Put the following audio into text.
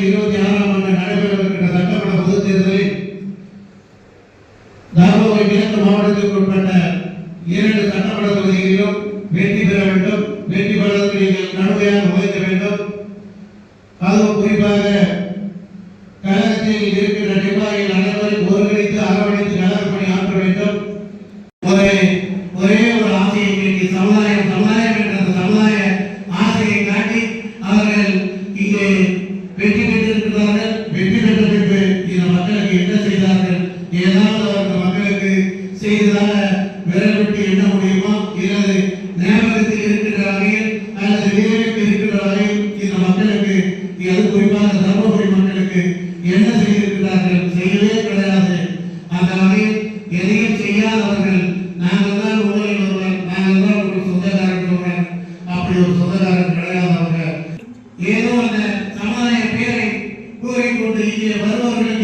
2026ஆம் ஆண்டு நடைபெறவிருக்கின்ற சட்டமன்ற பொதுத் தேர்தலில் தருமபுரி கிழக்கு மாவட்டத்திற்கு உட்பட்ட 2 சட்டமன்ற தொகுதிகளிலும் வெற்றி பெற வேண்டும். வெற்றி பெறுவதற்கு நீங்கள் கடுமையாக உழைக்க வேண்டும். அதுவும் குறிப்பாக கழகத்தில் இருக்கின்ற நிர்வாகிகள் அனைவரும் ஒருங்கிணைத்து அரவணைத்து கழக பணி ஆற்ற வேண்டும். ஒரே ஒரு ஆசையை கேட்டு சமுதாயம் என்ற சமுதாய ஆசையை காட்டி அவர்கள் இங்கே வெற்றி பெற்றிருக்கிறார்கள். வெற்றி பெற்ற பின்பு இந்த மக்களுக்கு என்ன செய்தார்கள், ஏதாவது அவர்கள் மக்களுக்கு செய்ததாக விரல் விட்டு எண்ண முடியுமா, அல்லது ஞாபகத்தில் இருக்கின்ற வகையில் அல்லது நினைவுக்கு இருக்கின்ற வகையில் இந்த மக்களுக்கு, அது குறிப்பாக தர்மபுரி மக்களுக்கு என்ன செய்திருக்கிறார்கள்? செய்யவே கிடையாது. அந்த வகையில் எதையும் செய்யாதவர்கள் நாங்கள் தான் உங்களில் ஒருவர், நாங்கள் தான் ஒரு சொந்தக்காரன் சொல்றாங்க. அப்படி ஒரு சொந்தக்காரன் கிடையாதவர்கள். ஏதோ அந்த சமுதாய பேரை கூறிக்கொண்டு இங்கே வருபவர்கள்